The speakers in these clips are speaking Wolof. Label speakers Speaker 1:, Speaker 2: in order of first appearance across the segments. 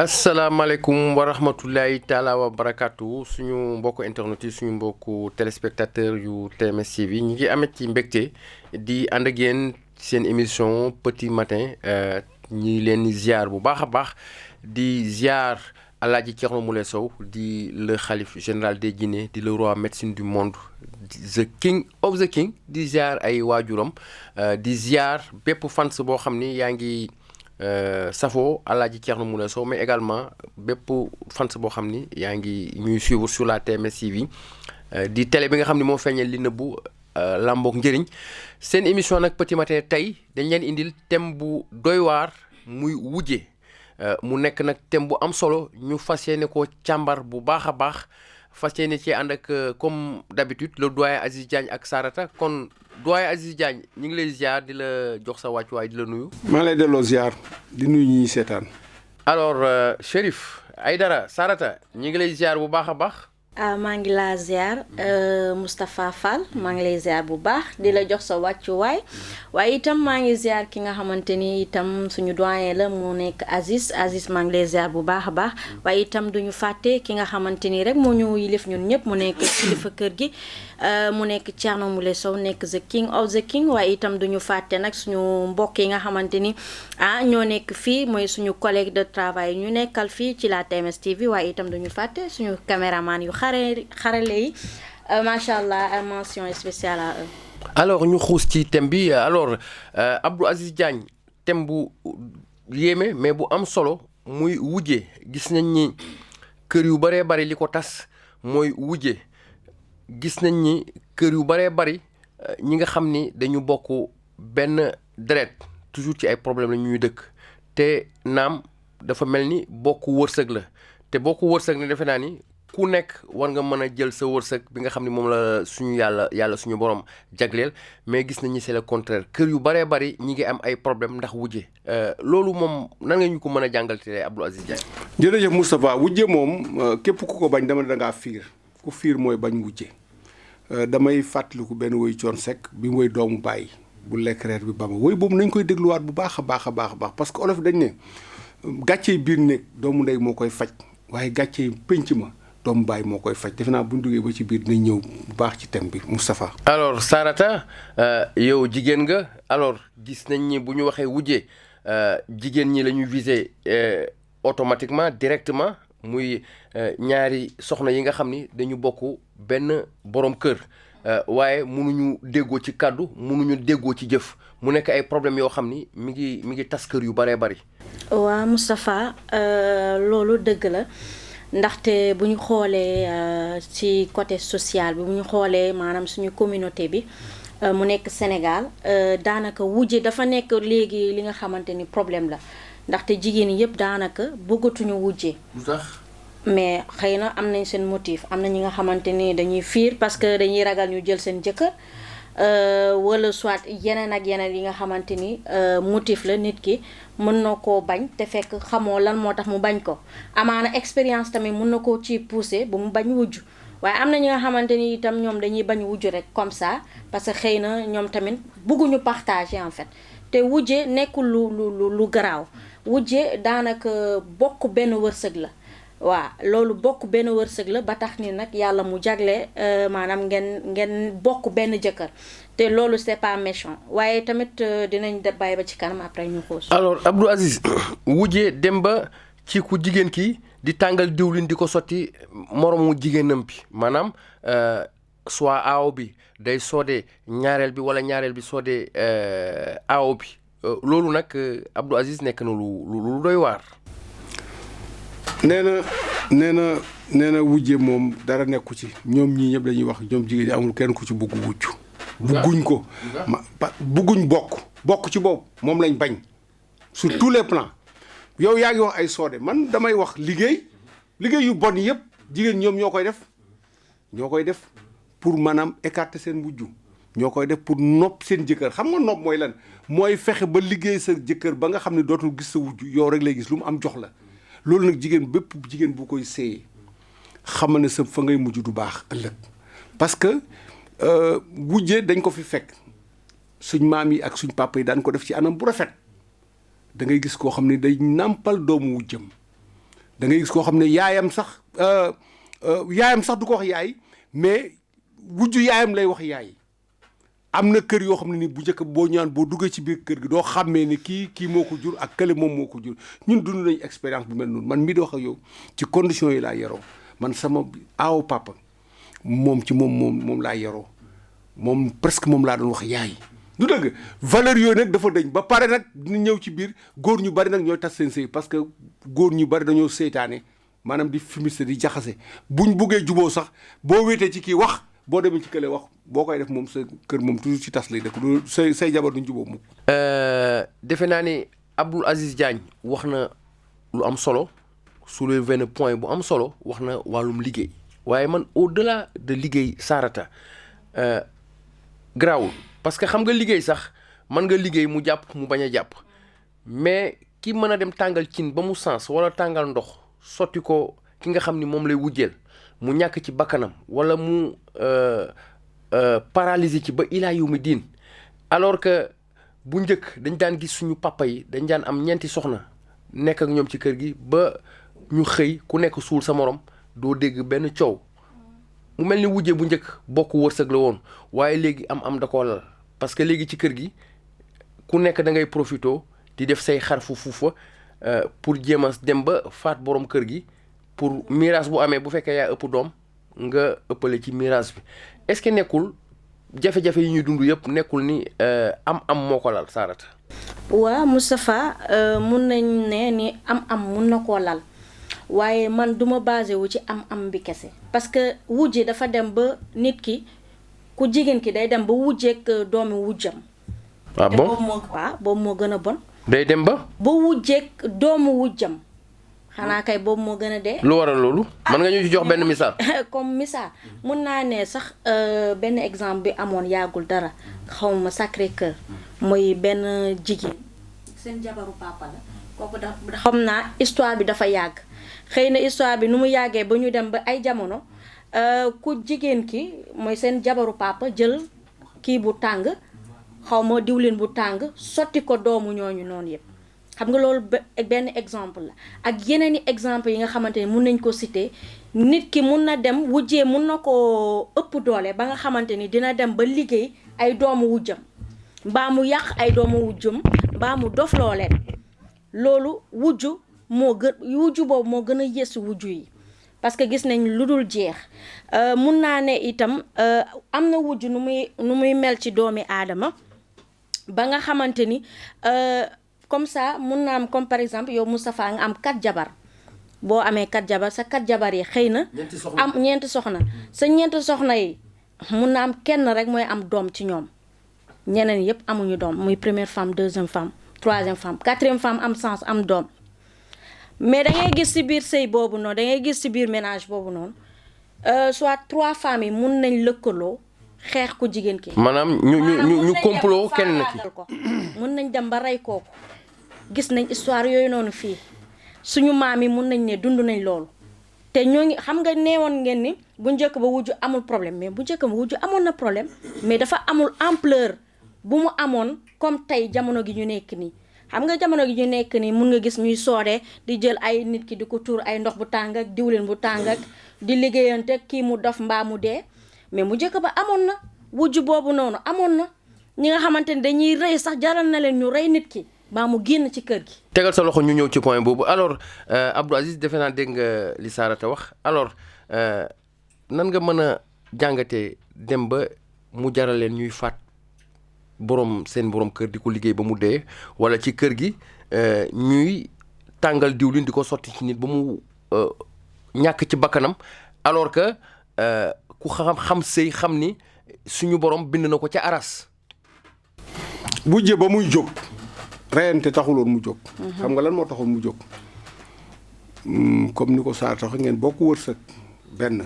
Speaker 1: asalaamaaleykum wa rahmatullahi taala wa barakaatu suñu mbokku internet yi suñu mbokku téléspectateur yu TMS TV ñi ngi amet ci mbégte di ànd ak yéen seen émission petit matin ñi leen di ziar bu baax a baax di ziar Alaaji Thierno Moule Sow di le xalif général des Guinée di le roi médecine du monde the king of the king di ziar ay waajuram di ziar bépp fans boo xam ni yaa ngi safo Alaaji Thierno Moule Sow mais également bépp fans boo xam ni yaa ngi ñuy suivre sur la TMS TV di télé bi nga xam ni moo feeñal li nëbbu làmboog njëriñ seen émission nag petit matin tey dañ leen indil thème bu doy waar muy wujje mu nekk nag thème bu am solo ñu fas yéene ko càmbar bu baax a baax fas yéene ci ànd ak comme d'habitude le doyen Aziz Diagne ak Sarata kon doyen Aziz Diagne ñu ngi lay ziar di la jox sa wàccuwaay di la nuyu.
Speaker 2: maa lay delloo ziar di nuyu ñi seetaan.
Speaker 1: alors Chérif Aïdara Sarata ñu ngi lay ziar bu baax a baax.
Speaker 3: maa ngi laa ziar Moustapha Fall maa ngi lay ziar bu baax di la jox sa wàccuwaay waaye itam maa ngi ziar ki nga xamante ni itam suñu doyen la mu nekk Aziz maa ngi lay ziar bu baax a baax waaye itam duñu fàtte ki nga xamante ni rek moo ñu yilif ñun ñëpp mu nekk kilifa kër gi mu nekk Thierno Moule Sow nekk the king of the king waaye itam duñu fàtte nag suñu mbokk yi nga xamante ni ñoo nekk fii mooy suñu collègue de travail ñu nekkal fii ci la TMS TV waaye itam duñu fàtte suñu caméraman yu xarale yi macha allah mention spéciale à eux.
Speaker 1: alors ñu xuus ci thème bi alors Abdou Aziz Diagne thème bu yéeme mais bu am solo muy wujje gis nañ ni kër yu bëree bëri li ko tas mooy wujje gis nañ ni kër yu bëree bëri ñi nga xam ni dañu bokk benn deret toujours ci ay problème la ñuy dëkk te naam dafa mel ni bokk wërsëg la te bokk wërsëg ne defe naa ni ku nekk war nga mën a jël sa wërsëg bi nga xam ne moom la suñu yàlla suñu borom jagleel mais gis nañu c'est le contraire kër yu bëree bëri ñi ngi am ay problème ndax wujje loolu moom nan nga ñu ko mën a jàngalee Abdou Aziz Diagne.
Speaker 2: jërëjëf Moustapha wujje moom képp ku ko bañ dama da ngaa fiir ku fiir mooy bañ wujje damay fàttaliku benn woy Thione Seck bi mu woy doomu bàyyi bu lekk reer bi ba ma woy boobu nañ koy dégluwaat bu baax a baax a baax a baax parce que olof dañ ne gàccee biir néeg doomu ndey moo koy faj waaye gàccee pénc ma doomu baay moo koy faj defe naa bu ñu duggee ba ci biir dinañ ñëw bu baax ci thème bi Moustapha.
Speaker 1: alors Sarata yow jigéen nga alors gis nañ ni bu ñu waxee wujje jigéen ñi la ñu viser automatiquement directement muy ñaari soxna yi nga xam ni dañu bokk benn borom kër waaye mënuñu déggoo ci kàddu mënuñu déggoo ci jëf mu nekk ay problèmes yoo xam ni mi ngi tas kër yu bëree bëri.
Speaker 3: waaw Moustapha loolu dëgg la. ndaxte bu ñu xoolee ci côté social bi bu ñu xoolee maanaam suñu communauté bi mu nekk Sénégal daanaka wujje dafa nekk léegi li nga xamante ni problème la ndaxte jigéen ñi yëpp daanaka bëggatuñu wujje.
Speaker 1: lu tax
Speaker 3: mais xëy na am nañ seen motif am na ñi nga xamante ni dañuy fiir parce que dañuy ragal ñu jël seen jëkkër wala soit yeneen ak yeneen yi nga xamante ni motif la nit ki mën na koo bañ te fekk xamoo lan moo tax mu bañ ko amaana expérience tamit mën na koo ci pousser ba mu bañ wujj waaye am na ñi nga xamante ni itam ñoom dañuy bañ wujj rek comme ça parce que xëy na ñoom tamit bëgguñu partager en fait te wujje nekkul lu garaaw wujje daanaka bokk benn wërsëg la waaw loolu bokk benn wërsëg la ba tax ni nag yàlla mu jagle maanaam ngeen bokk benn jëkkër te loolu c'est pas méchant waaye tamit dinañ bàyyi ba ci kanam après ñu xuus.
Speaker 1: alors Abdou Aziz wujjee dem ba ci ku jigéen ki di tàngal diwlin di ko sotti moromu jigéenam bi maanaam soit aaw bi day soodee ñaareel bi wala ñaareel bi soodee aaw bi loolu nag Abdou Aziz nekk na lu doy waar.
Speaker 2: nee na wujje moom dara nekku ci ñoom ñii ñëpp dañuy wax ñoom jigéen ñi amul kenn ku ci bugg wujj bugguñ ko bugguñ bokk ci boobu moom lañ bañ sur tous les plans yow yaa ngi wax ay soode man damay wax liggéey yu bon yëpp jigéen ñoom ñoo koy def pour maanaam écarter seen wujju ñoo koy def pour nopp seen jëkkër xam nga nopp mooy lan mooy fexe ba liggéey sa jëkkër ba nga xam ne dootul gis sa wujju yow rek lay gis lu mu am jox la loolu nag bépp jigéen bu koy séyee xam ne sa fa ngay mujj du baax ëllëg parce que wujje dañ ko fi fekk suñ maam yi ak suñ papa yi daan ko def ci anam bu rafet da ngay gis koo xam ne day nàmpal doomu wujjam da ngay gis koo xam ne yaayam sax du ko wax yaay mais wujju yaayam lay wax yaay. am na kër yoo xam ne ni bu njëkk boo ñaan boo duggee ci biir kër gi doo xàmmee ni kii moo ko jur ak kële moom moo ko jur ñun dund nañu expérience bu mel noonu man mii di wax ak yow ci conditions yi laa yaroo man sama aaw papa moom laa yaroo moom presque moom laa doon wax yaay. du dëgg valeur yooyu nag dafa dëñ ba pare nag dina ñëw ci biir góor ñu bari nag ñooy tas seen sëy parce que góor ñu bari dañoo seytaane maanaam di fumiste di jaxase buñ buggee juboo sax boo wéetee ci kii wax boo demee ci kële wax boo koy def moom sa kër moom toujours ci tas lay dëkk du say jabar duñ juboo mukk.
Speaker 1: defe naa ni Abdoul Aziz Diagne wax na lu am solo soulevé na point bu am solo wax na wàllum liggéey waaye man au-delà de liggéey Sarata garaawul parce que xam nga liggéey sax mën nga liggéey mu jàpp mu bañ a jàpp mais ki mën a dem tàngal cin ba mu sens wala tàngal ndox sotti ko ki nga xam ni moom lay wujjeel mu ñàkk ci bakkanam wala mu paralysé ci ba ilaa yu mi diin alors que bu njëkk dañ daan gis suñu papa yi dañ daan am ñeenti soxna nekk ak ñoom ci kër gi ba ñu xëy ku nekk suul sa morom doo dégg benn coow mu mel ni wujje bu njëkk bokk wërsëg la woon waaye léegi am da koo lal parce que léegi ci kër gi ku nekk da ngay profito di def say xarfu fuufa pour jéem a dem ba faat borom kër gi pour miraas bu amee bu fekkee yaa ëpp doom nga ëppale ci miraas bi est-ce que nekkul jafe-jafe yi ñuy dund yëpp nekkul ni am moo ko lal Sarata.
Speaker 3: waaw Moustapha mun nañ ne ni am mun na koo lal waaye man duma basé wu ci am bi kese parce que wujje dafa dem ba nit ki ku jigéen ki day dem ba wujjeek doomi wujjam.
Speaker 1: ah bon
Speaker 3: boobu moo gën a bon.
Speaker 1: day dem ba
Speaker 3: wujjeek doomu wujjam xanaa kay boobu moo gën a dee.
Speaker 1: lu waral loolu. mën nga ñu ci jox benn misaal.
Speaker 3: comme misaal mun naa ne sax benn exemple bi amoon yàggul dara xawma Sacré-Cœur mooy benn jigéen seen jabaru papa la kooku da xam naa histoire bi dafa yàgg xëy na histoire bi nu mu yàggee ba ñu dem ba ay jamono ku jigéen ki mooy seen jabaru papa jël kii bu tàng xawma diwlin bu tàng sotti ko doomu ñooñu noonu yëpp. xam nga loolu benn exemple la ak yeneen i exemple yi nga xamante ne mun nañ ko citer nit ki mun na dem wujjee mun na koo ëpp doole ba nga xamante ni dina dem ba liggéey ay doomu wujjam mbaa mu yàq ay doomu wujjam mbaa mu dof loo leen loolu wujju boobu moo gën a yées wujju yi parce que gis nañ lu dul jeex mun naa ne itam am na wujju nu muy mel ci doomi aadama ba nga xamante ni comme ça mun na am comme par exemple yow Moustapha nga am 4 jabar boo amee 4 jabar sa 4 jabar yi xëy na am ñeenti soxna sa ñeenti soxna yi mun na am kenn rek mooy am doom ci ñoom ñeneen yëpp amuñu doom muy première femme deuxième femme troisième femme quatrième femme am sens am doom mais da ngay gis ci biir sëy boobu noonu da ngay gis ci biir ménage boobu noonu soit 3 femmes yi mun nañ lëkkaloo xeex ku jigéen ki
Speaker 1: maanaam ñu complot kenn ki
Speaker 3: ko mun nañ dem ba rey kooku gis nañ histoire yooyu noonu fii suñu maam yi mun nañ ne dund nañ loolu te ñoo ngi xam nga neewoon ngeen ni bu njëkk ba wujju amul problème mais bu njëkk ba wujju amoon na problème mais dafa amul ampleur bu mu amoon comme tey jamono gi ñu nekk nii xam nga jamono gi ñu nekk nii mun nga gis ñuy soodee di jël ay nit ki di ko tuur ay ndox bu tàng ak diwlin bu tàng ak di liggéeyante kii mu dof mbaa mu dee mais mu njëkk ba amoon na wujju boobu noonu amoon na ñi nga xamante ni dañuy rey sax jaral na leen ñu rey nit ki baa mu génn ci kër gi.
Speaker 1: tegal sa loxo ñu ñëw ci point boobu alors Abdou Aziz defe naa dégg nga li Sarata wax alors nan nga mën a jàngatee dem ba mu jaral leen ñuy faat seen borom kër di ko liggéey ba mu dee wala ci kër gi ñuy tàngal diwlin di ko sotti ci nit ba mu ñàkk ci bakkanam alors que ku xam sëy xam ni suñu borom bind na ko ca aras.
Speaker 2: wujje ba muy jóg. reyante taxuloon mu jóg. xam nga lan moo taxoon mu jóg comme ni ko Sarr tax ngeen bokk wërsëg benn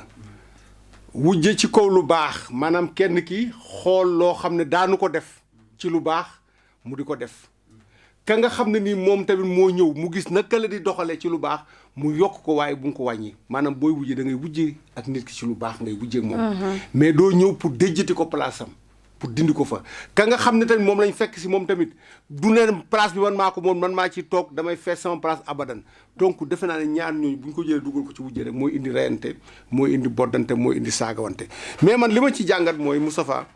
Speaker 2: wujje ci kaw lu baax maanaam kenn ki xool loo xam ne daanu ko def ci lu baax mu di ko def ka nga xam ne nii moom tamit moo ñëw mu gis naka la di doxalee ci lu baax mu yokk ko waaye bu nga ko wàññi maanaam booy wujje da ngay wujje ak nit ki ci lu baax ngay wujje ak moom mais doo ñëw pour déjjati ko place am pour dindi ko fa ka nga xam ne tamit moom lañ fekk si moom tamit du ne place bi man maa ko moom man maa ci toog damay fees sama place abadan donc defe naa ne ñaar ñooñu bu ñu ko jëlee dugal ko ci wujje rek mooy indi reyante mooy indi boddante mooy indi saagawante mais man li ma ci jàngat mooy Moustapha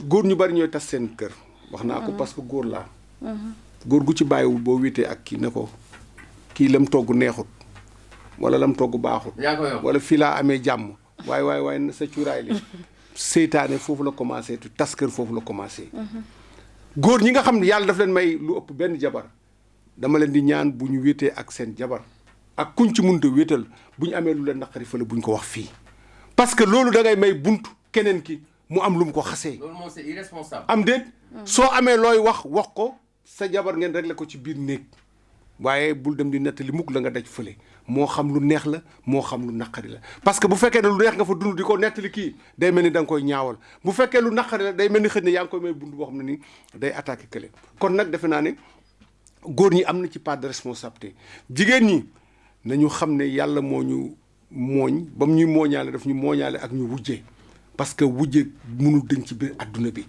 Speaker 2: góor ñu bari ñooy tas seen kër wax naa ko parce que góor laa góor gu ci bàyyiwul boo wéetee ak kii ne ko kii lam togg neexut wala lam togg baaxut wala fii laa amee jàmm waaye sa cuuraay li seytaane foofu la commencé tu tas kër foofu la commencé góor ñi nga xam ne yàlla daf leen may lu ëpp benn jabar dama leen di ñaan bu ñu wéetee ak seen jabar ak kuñ ci mënta wéetal bu ñu amee lu leen naqari fële bu ñu ko wax fii parce que loolu da ngay may bunt keneen ki mu am lu mu ko xasee
Speaker 1: loolu moom c'est irresponsable
Speaker 2: am déet soo amee looy wax ko sa jabar ngeen réglé ko ci biir néeg waaye bul dem di nettali mukk la nga daj fële moo xam lu neex la moo xam lu naqari la parce que bu fekkee ne lu neex nga fa dund di ko nettali kii day mel ni da nga koy ñaawal bu fekkee lu naqari la day mel ni xëy na yaa ngi koy may bund boo xam ne nii day attaqué kële kon nag defe naa ne góor ñi am na ci part de responsabilité jigéen ñi nañu xam ne yàlla moo ñu mooñ ba mu ñuy mooñaale daf ñu mooñaale ak ñu wujje parce que wujje mënul dañ ci biir adduna bi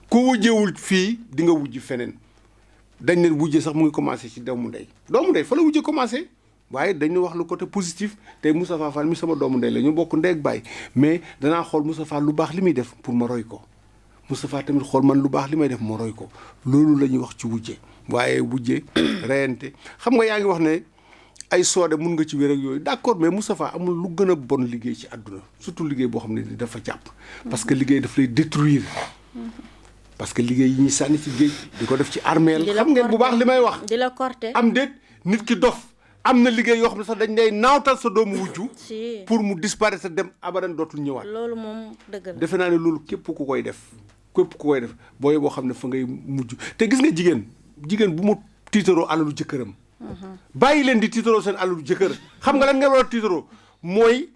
Speaker 2: ku wujjewul fii di nga wujj feneen dañ ne wujje sax mu ngi commencé ci doomu ndey fa la wujje commencé waaye dañu wax lu côté positif tey Moustapha Fall mi sama doomu ndey la ñu bokk ndey ak baay mais danaa xool Moustapha lu baax li muy def pour ma roy ko Moustapha tamit xool man lu baax li may def ma roy ko loolu la ñuy wax ci wujje waaye wujje reyante xam nga yaa ngi wax ne ay soode mun nga ci wér ak yooyu d'accord mais Moustapha amul lu gën a bon liggéey ci àdduna surtout liggéey boo xam ne dafa jàpp parce que liggéey daf lay détruire parce que liggéey yi ñuy sànni ci géej di ko def ci armeel xam ngeen bu baax li may wax
Speaker 3: di la corté
Speaker 2: am déet nit ki dof am na liggéey yoo xam ne sax dañ lay naawtal sa doomu wujju pour mu disparaître dem abadan dootul ñëwaat
Speaker 3: loolu moom dëgg la
Speaker 2: defe naa ne loolu képp ku koy def booy boo xam ne fa ngay mujj te gis nga jigéen bu mu tiitaroo alalu jëkkëram bàyyi leen di tiitaroo seen alalu jëkkër xam nga lan nga war a tiitaroo mooy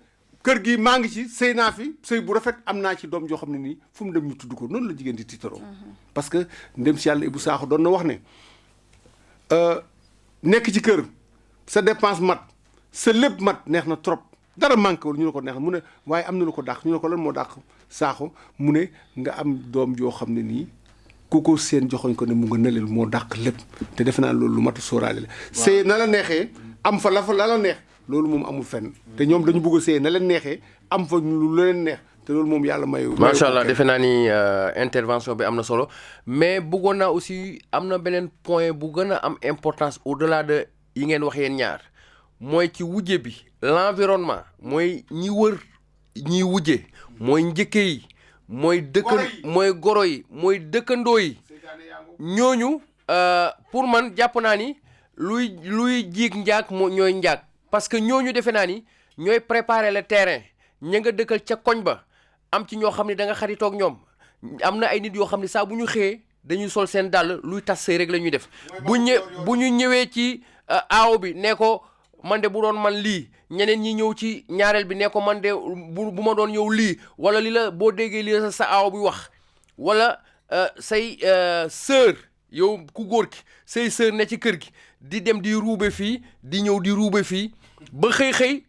Speaker 2: kër gi maa ngi ci sëy naa fi sëy bu rafet am naa ci doom joo xam ne nii fu mu dem ñu tudd ko noonu la jigéen di tiitaroo parce que ndem si yàlla Ibou Sakho doon na wax ne nekk ci kër sa dépense mat sa lépp mat neex na trop dara manqué wul ñu ne ko neex na mu ne waaye am na lu ko dàq ñu ne ko lan moo dàq Sakho mu ne nga am doom joo xam ne nii ku ko seen joxoñ ko ne mu nga nëleel moo dàq lépp te defe naa loolu lu mat a sóoraale la sëy na la neexee am fa la la neex loolu moom amul fenn te ñoom dañu bëgg a sëy na leen neexee am fa lu leen neex te loolu moom yàlla mayu
Speaker 1: macha allah defe naa ni intervention bi am na solo mais bëggoon naa aussi am na beneen point bu gën a am importance au-delà de yi ngeen wax yéen ñaar mooy ci wujje bi l'environnement mooy ñi wër ñiy wujje mooy njëkke yi mooy mooy goro yi mooy dëkkandoo yi ñooñu pour man jàpp naa ni luy jiig njaag ñooy njaag parce que ñooñu defe naa ni ñooy préparer le terrain ña nga dëkkal ca koñ ba am ci ñoo xam ne da nga xaritoog ñoom am na ay nit yoo xam ne saa bu ñu xëyee dañuy sol seen dàll luy tas sëy rek la ñuy def bu ñu ñëwee ci aaw bi ne ko man de bu doon man lii ñeneen ñi ñëw ci ñaareel bi ne ko man de bu ma doon yow lii wala li la boo déggee li la sa aaw bi wax wala say sœur yow ku góor ki say sœur ne ci kër gi di dem di ruube fii di ñëw di ruube fii ba xëy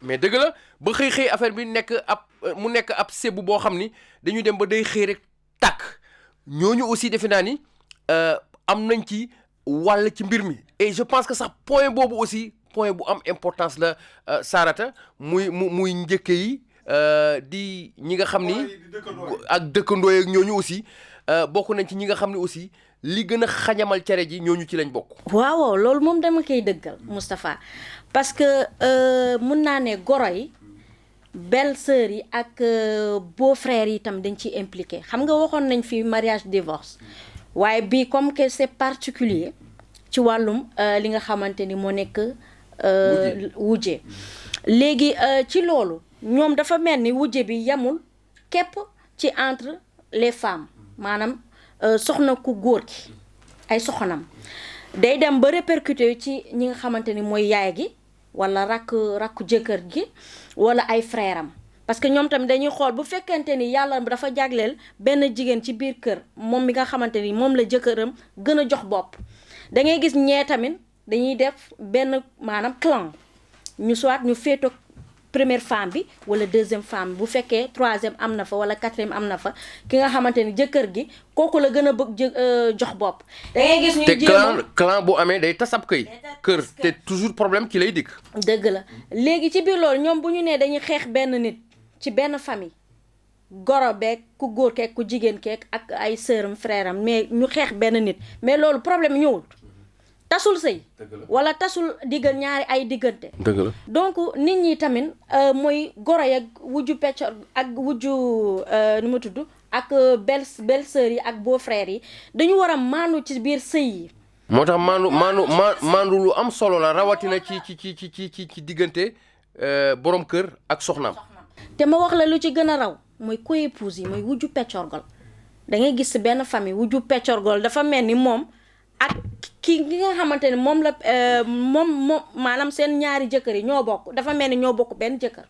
Speaker 1: mais dëgg la ba xëy affaire bi nekk ab sébu boo xam ni dañu dem ba day xëy rek tàkk ñooñu aussi defe naa ni am nañ ci wàll ci mbir mi et je pense que sax point boobu aussi point bu am importance la Sarata muy njëkke yi di ñi nga xam ni ak dëkkandoo ak ñooñu aussi bokk nañ ci ñi nga xam ne aussi li gën a xañamal cere ji ñooñu ci lañ bokk.
Speaker 3: waaw loolu moom dama koy dëggal Moustapha parce que mun naa ne goro yi belle-sœur yi ak beau-frère yi itam dañ ciy impliqué xam nga waxoon nañ fi mariage divorce waaye bii comme que c'est particulier ci wàllum li nga xamante ni moo nekk wujje léegi ci loolu ñoom dafa mel ni wujje bi yemul képp ci entre les femmes maanaam soxna ku góor ki ay soxnam day dem ba répercuté ci ñi nga xamante ni mooy yaay gi wala rakku jëkkër gi wala ay frère am parce que ñoom tamit dañuy xool bu fekkente ni yàlla dafa jagleel benn jigéen ci biir kër moom mi nga xamante ni moom la jëkkëram gën a jox bopp da ngay gis ñee tamit dañuy def benn maanaam clan ñu soit ñu féetoo première femme bi wala deuxième femme bu fekkee troisième am na fa wala quatrième am na fa ki nga xamante ni jëkkër gi kooku la gën a bëgg jox bopp. da ngay gis ñuy jéem
Speaker 1: te clan bu amee day tas ab kër te toujours problème ki lay dikk.
Speaker 3: dëgg la léegi ci biir loolu ñoom bu ñu nee dañuy xeex benn nit ci benn famille goro beeg ku góor keeg ku jigéen keeg ak ay sœuram frère am mais ñu xeex benn nit mais loolu problème ñëwul. tasul sëy wala tasul ñaari ay diggante.
Speaker 1: dëgg la
Speaker 3: donc nit ñi tamit mooy goro yeeg wujju peccor ak wujju nu ma tudd ak belle-sœur yi ak beau-frère yi dañu war a maandu ci biir sëy yi.
Speaker 1: moo tax maandu lu am solo la rawatina ci diggante borom kër ak soxnaam.
Speaker 3: te ma wax la lu ci gën a raw mooy co-épouse yi mooy wujju peccorgol da ngay gis benn famille wujju peccorgol dafa mel ni moom ak ki nga xamante ne moom la moom maanaam seen ñaari jëkkër yi ñoo bokk dafa mel ni ñoo bokk benn jëkkër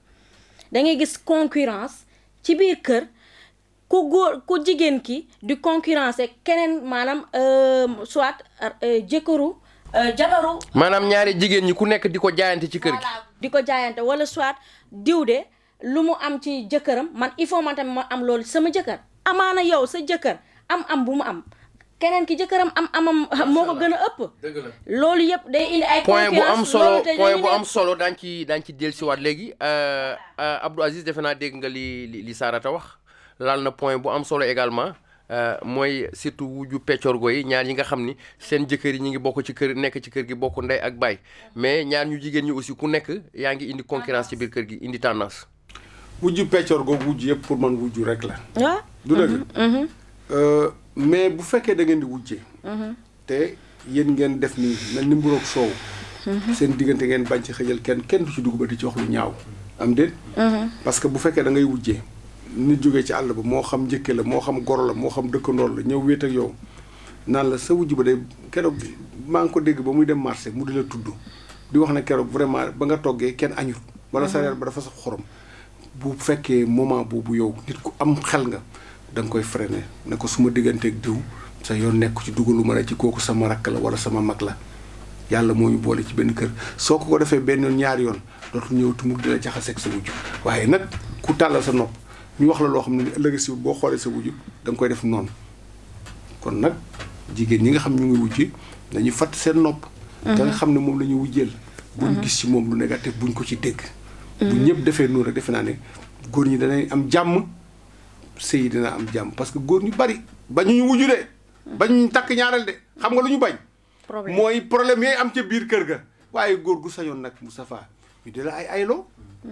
Speaker 3: da ngay gis concurrence ci biir kër ku góor ku jigéen ki di concurrencer keneen maanaam soit jëkkëru jabaru.
Speaker 1: maanaam ñaari jigéen ñi ku nekk di ko jaayante ci kër gi.
Speaker 3: di ko jaayante wala soit diw de lu mu am ci jëkkëram man il faut man tamit ma am loolu sama jëkkër amaana yow sa jëkkër am bu mu am. keneen ki jëkkëram amam moo ko gën a ëpp.
Speaker 1: dëgg la
Speaker 3: loolu yëpp day indi ay.
Speaker 1: point bu am solo daañu ci dellusiwaat léegi Abdou Aziz defe naa dégg nga li Sarata wax laal na point bu am solo également mooy surtout wujju peccorgo yi ñaar yi nga xam ni seen jëkkër yi ñu ngi bokk ci kër nekk ci kër gi bokk ndey ak baay mais ñaar ñu jigéen ñi aussi ku nekk yaa ngi indi concurrence ci biir kër gi indi tendance.
Speaker 2: wujju peccorgo wujju yëpp pour man wujju rek la.
Speaker 3: waaw
Speaker 2: du dëgg. mais bu fekkee da ngeen di wujjee. te yéen ngeen def nii mel ni mburoog soow. seen diggante ngeen bañ ci xëjal kenn du ci dugg ba di ci wax lu ñaaw. am déet. parce que bu fekkee da ngay wujjee nit jógee ci àll ba moo xam njëkke la moo xam goro la moo xam dëkkandoor la ñëw wéet ak yow naan la sa wujj ba day keroog maa ngi ko dégg ba muy dem marché mu di la tudd di wax ne keroog vraiment ba nga toggee kenn añut. wala sa reer ba dafa sax xorom. bu fekkee moment boobu yow nit ku am xel nga. da nga koy freiné ne ko suma digganteeg diw sa yoon nekk ci dugalu ma ne ci kooku sama rakk la wala sama mag la yàlla moo ñu boole ci benn kër soo ko defee benn yoon ñaari yoon dootul ñëw tumug di la jaxaseeg sa wujj waaye nag ku tàllal sa nopp ñu wax la loo xam ne ëllëg si boo xoolee sa wujj da nga koy def noonu kon nag jigéen ñi nga xam ñu ngi wujji dañuy fatt seen nopp te nga xam ne moom la ñu wujjeel buñ gis ci moom lu négatif buñ ko ci dégg bu ñëpp defee noonu rek defe naa ne góor ñi danañ am jàmm sëy dina am jàmm parce que góor ñu bari bañu ñu wuju de bañu ñu takk ñaareel de xam nga lu ñu bañ mooy problème yooyu am ca biir kër ga waaye góor gu sañoon nag Moustapha ñu di la ay ayloo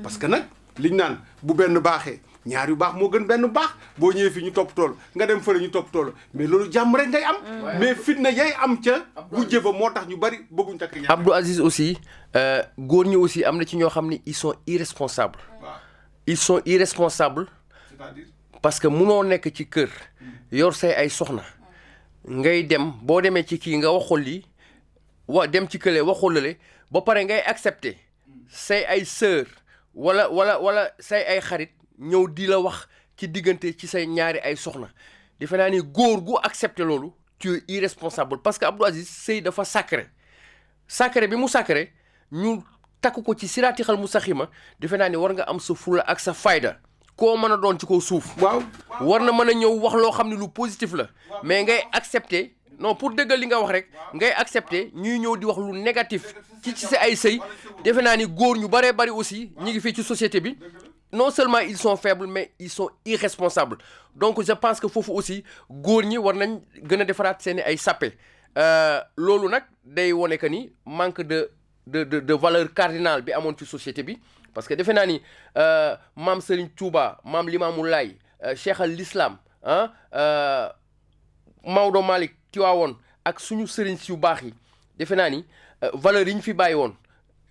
Speaker 2: parce que nag liñ naan bu benn baaxee ñaar yu baax moo gën benn baax boo ñëwee fi ñu topp tool nga dem fële ñu topp tool mais loolu jàmm rek ngay am mais fitna yay am ca wujje ba moo tax ñu bari bëgguñ takk ñaar.
Speaker 1: Abdou Aziz aussi góor ñi aussi am na ci ñoo xam ne ils sont irresponsables. Ils sont irresponsables.
Speaker 2: C'est-à-dire
Speaker 1: parce que munoo nekk ci kër yor say ay soxna ngay dem boo demee ci kii nga waxul lii dem ci kële waxul lale ba pare ngay accepter say ay sœur wala say ay xarit ñëw di la wax ci diggante ci say ñaari ay soxna defe naa ni góor gu accepter loolu tu es irresponsable parce que Abdou Aziz sëy dafa sacré bi mu sacré ñu takk ko ci siraatixal mustaxima defe naa ni war nga am sa fulla ak sa fayda koo mën a doon ci kaw suuf.
Speaker 2: waaw
Speaker 1: war na mën a ñëw wax loo xam ne lu positif la mais ngay accepter non pour dëggal li nga wax rek ngay accepter ñuy ñëw di wax lu négatif ci sa ay sëy defe naa ni góor ñu baree bari aussi ñi ngi fii ci société bi non seulement ils sont faibles mais ils sont irresponsables donc je pense que foofu aussi góor ñi war nañ gën a defaraat seeni ay sappe loolu nag day wone que ni manque de valeur cardinale bi amoon ci société bi. parce que defe naa ni maam Serigne Touba maam Limamou Laye Cheikh al Islam Maodo Malick Tiwaawoon ak suñu sëriñ si yu baax yi defe naa ni valeurs yi ñu fi bàyyi woon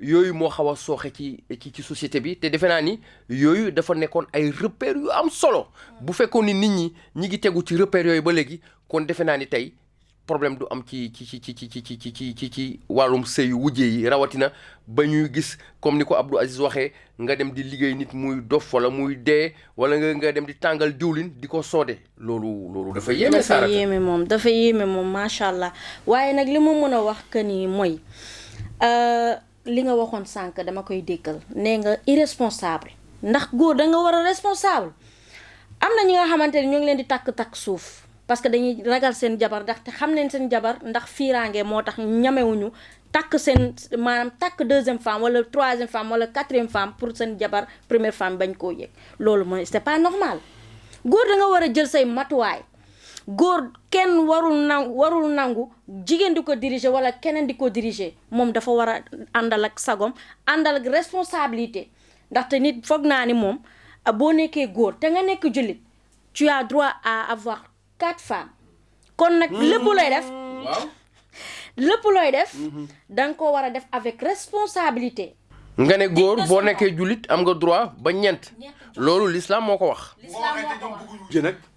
Speaker 1: yooyu moo xaw a sooxe ci société bi te defe naa ni yooyu dafa nekkoon ay repères yu am solo bu fekkoon ni nit ñi ngi tegu ci repères yooyu ba léegi kon defe naa ni tey problème du am ci wàllum sëyu wujje yi rawatina ba ñuy gis comme ni ko Abdou Aziz waxee nga dem di liggéey nit muy dof wala muy dee wala nga dem di tàngal diwlin di ko soode loolu dafa yéeme.
Speaker 3: dafa yéeme moom macha allah waaye nag li ma mën a wax que ni mooy li nga waxoon sànq dama koy déggal nee nga irresponsable ndax góor da nga war a responsable am na ñi nga xamante ne ñu ngi leen di takk suuf parce que dañuy ragal seen jabar ndax te xam leen seen jabar ndax fiiraange moo tax ñamewuñu takk seen maanaam takk deuxième femme wala troisième femme wala quatrième femme pour seen jabar première femme bañ koo yëg loolu mooy c'est pas normal góor da nga war a jël say matuwaay góor kenn warul nangu jigéen di ko diriger wala keneen di ko diriger moom dafa war a àndal ak sagom àndal ak responsabilité ndaxte nit foog naa ni moom boo nekkee góor te nga nekk jullit tu as droit à avoir 4 femmes kon nag lépp looy def lépp looy def danga ko war a def avec responsabilité.
Speaker 1: nga ne góor boo nekkee jullit am nga droit ba ñeent loolu l'islam moo ko wax.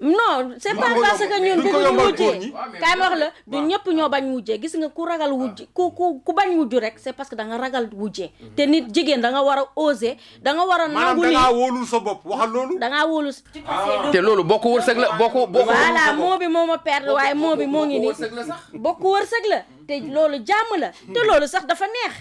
Speaker 3: non c'est pas parce que ñun bëgguñu wujjee kaay ma wax la du ñëpp ñoo bañ wujjee gis nga ku ragal wujj ku bañ wujju rek c'est parce que da nga ragal wujjee te nit jigéen da nga war a oser da nga war a nangu ni
Speaker 2: da ngaa wóolul sa bopp waxal loolu
Speaker 3: da ngaa wóolu
Speaker 1: te loolu boo ko wërsëg la boo ko
Speaker 3: voilà moo bi moo ma perdre waaye moo bi moo ngi ni bokk wërsëg la te loolu jàmm la te loolu sax dafa neex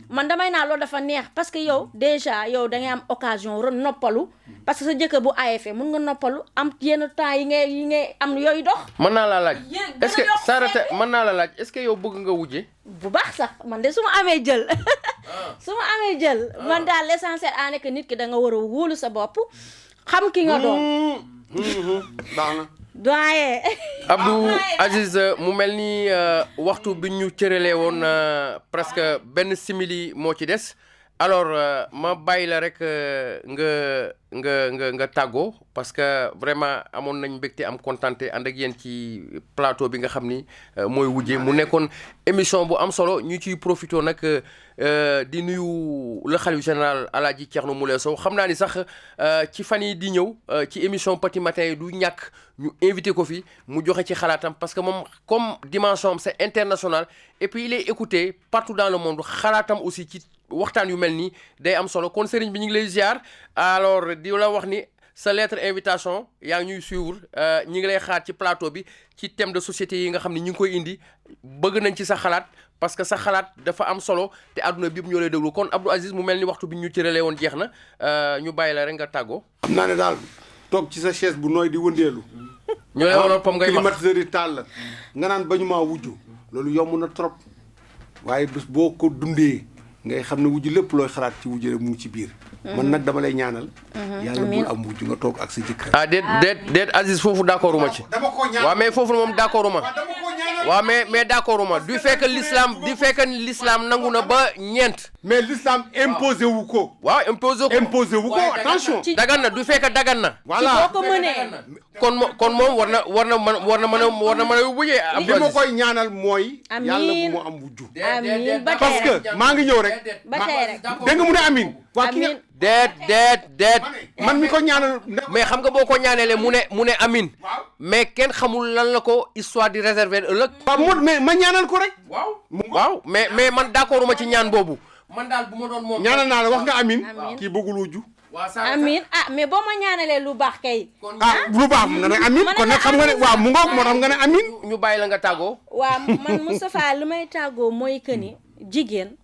Speaker 3: man damay naa loolu dafa neex parce que yow déjà yow da ngay am occasion noppalu parce que sa jëkkër bu AFE mun nga noppalu am yenn temps yi ngay am yooyu dox.
Speaker 1: mën naa la laaj est-ce que Sarata mën naa la laaj est-ce que yow bëgg nga wujje
Speaker 3: bu baax sax man de su ma amee jël su ma amee jël man daal l'essentiel a nekk nit ki da nga war a wóolu sa bopp xam ki nga doon.
Speaker 2: baax na.
Speaker 3: doyen.
Speaker 1: Abdou Aziz mu mel ni waxtu bi ñu cëralee woon presque benn simili moo ci des alors ma bàyyi la rek nga tàggoo parce que vraiment amoon nañ mbégte am contenté ànd ak yéen ci plateau bi nga xam ni mooy wujje mu nekkoon émission bu am solo ñu ciy profité nag di nuyu le khalife général Alaaji Thierno Moule Sow xam naa ni sax ci fan yi di ñëw ci émission Petit Matin yi du ñàkk ñu invité ko fi mu joxe ci xalaatam parce que moom comme dimension am c'est international et puis il est écouté partout dans le monde xalaatam aussi ci waxtaan yu mel nii day am solo kon sëriñ bi ñu ngi lay ziar alors di la wax ni sa lettre invitation yaa ngi ñuy suivre ñi ngi lay xaar ci plateau bi ci thème de société yi nga xam ne ñu ngi koy indi bëgg nañ ci sa xalaat parce que sa xalaat dafa am solo te àdduna bi yëpp ñoo lay déglu kon Abdou Aziz mu mel ni waxtu bi ñu cëralee woon jeex na ñu bàyyi la rek nga tàggoo.
Speaker 2: xam naa ne daal toog ci sa chaise bu nooy di wëndeelu.
Speaker 1: ñu lay waroon pom ngay wax
Speaker 2: climatiseur yi taal la nga naan bañu maa wujju loolu yomb na trop waaye bés boo ko dundee ngay xam ne wujju lépp looy xalaat ci wujju rek mu ngi ci biir. man nag dama lay ñaanal. yàlla bul am wujju nga toog ak sa jëkkër.
Speaker 1: ah déet Aziz foofu d'accord uma ci. waaw mais foofu moom d'accord uma. waaw mais d'accord uma du fekk l'islam nangu na ba ñeent.
Speaker 2: mais l'islam imposé wu ko.
Speaker 1: waaw imposé wu ko
Speaker 2: attention.
Speaker 1: dagan na du fekk dagan na.
Speaker 2: voilà
Speaker 3: ci boo ko mënee.
Speaker 1: kon moom war na mën a wujjee.
Speaker 2: li ma koy ñaanal mooy.
Speaker 3: amiin
Speaker 2: yàlla bu mu am wujju.
Speaker 3: amiin ba tey
Speaker 2: parce
Speaker 3: rek
Speaker 2: que maa ngi ñëw rek.
Speaker 3: ba tey rek
Speaker 2: dégg nga mu ne amiin. waa ki nga
Speaker 1: déet
Speaker 2: man mi ko ñaanal.
Speaker 1: mais xam nga boo ko ñaanelee mu ne amin mais kenn xamul lan la ko histoire di réserver ëllëg.
Speaker 2: waaw mais ma ñaanal ko rek.
Speaker 1: waaw mais man d'accord ma ci ñaan boobu. man daal bu ma doon moom.
Speaker 2: ñaanal naa la wax nga amin. kii bëggul wujju.
Speaker 3: amiin mais boo ma ñaanalee lu baax kay.
Speaker 2: lu baax nga ne amin kon nag xam nga ne waaw mu ngoog moo tax nga ne amin.
Speaker 1: ñu bàyyi la nga tàggoo.
Speaker 3: waaw man Moustapha lu may tàggoo mooy que ni jigéen.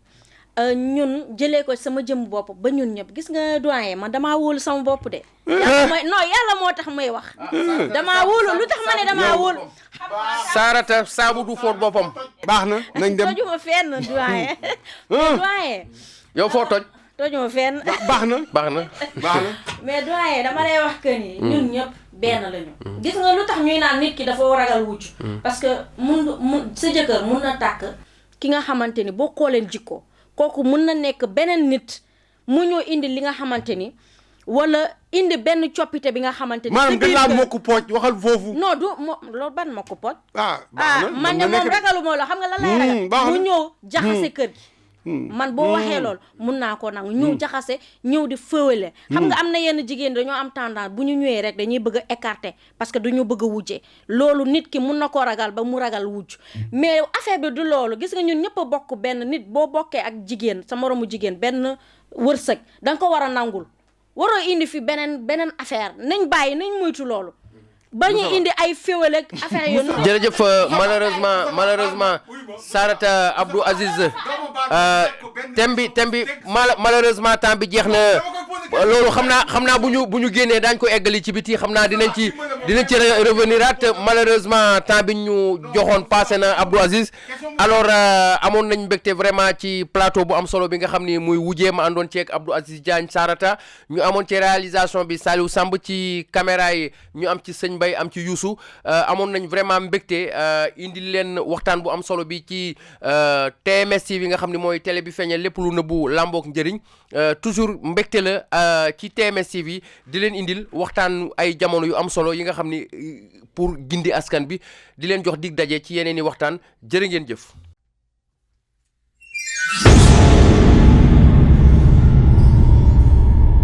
Speaker 3: ñun jëlee ko sama jëm bopp ba ñun ñëpp gis nga doyen man damaa wóolu sama bopp de. yàlla moo tax may wax. damaa wóolu lu tax ma ne damaa wóolu.
Speaker 1: Sarata saabu du foot boppam.
Speaker 2: baax na nañ dem
Speaker 3: tojuma fenn doyen. doyen.
Speaker 1: yow foo toj.
Speaker 3: tojuma fenn.
Speaker 2: baax na.
Speaker 3: mais doyen dama lay wax que ni. ñun ñëpp benn lañu. gis nga lu tax ñuy naan nit ki dafa ragal wujj. parce que sa jëkkër mun na tàkk ki nga xamante ni bokkoo leen jikko. kooku mun na nekk beneen nit mu ñëw indi li nga xamante ni wala indi benn coppite bi nga xamante ni.
Speaker 2: maanaam gën laa mokk pooj waxal foofu.
Speaker 3: non du loolu ban mokk pooj.
Speaker 2: baax na
Speaker 3: man de moom ragalu moo la xam nga lan lay ragal. mu ñëw jaxase kër gi. man boo waxee loolu mun naa ko nangu ñëw jaxase ñëw di féewale. xam nga am na yenn jigéen dañoo am tendance bu ñu ñëwee rek dañuy bëgg a écarter parce que duñu bëgg a wujje loolu nit ki mun na koo ragal ba mu ragal wujj mais affaire bi du loolu gis nga ñun ñëpp a bokk benn nit boo bokkee ak jigéen sa moromu jigéen benn wërsëg da nga ko war a nangul waroo indi fi beneen affaire nañ bàyyi nañ moytu loolu ba ñu indi ay féewal ak affaire yu
Speaker 1: jërëjëf malheureusement Sarata Abdou Aziz thème bi malheureusement temps bi jeex na loolu xam naa bu ñu génnee daañ ko eggali ci biti xam naa dinañ ci revenir at malheureusement temps bi ñu joxoon passé na Abdou Aziz alors amoon nañ mbégte vraiment ci plateau bu am solo bi nga xam ni muy wujjee ma àndoon ceeg Abdou Aziz Diagne Sarata ñu amoon ci réalisation bi Saliou Samb ci caméra yi ñu am ci Sëñ Mbaye am ci Youssou amoon nañ vraiment mbégte indi leen waxtaan bu am solo bi ci TMS TV nga xam ni mooy télé bi feeñal lépp lu nëbbu làmbook njëriñ toujours mbégte la ci TMS TV di leen indil waxtaan ay jamono yu am solo yi nga xam ni pour gindi askan bi di leen jox dig daje ci yeneen i waxtaan jërë ngeen jëf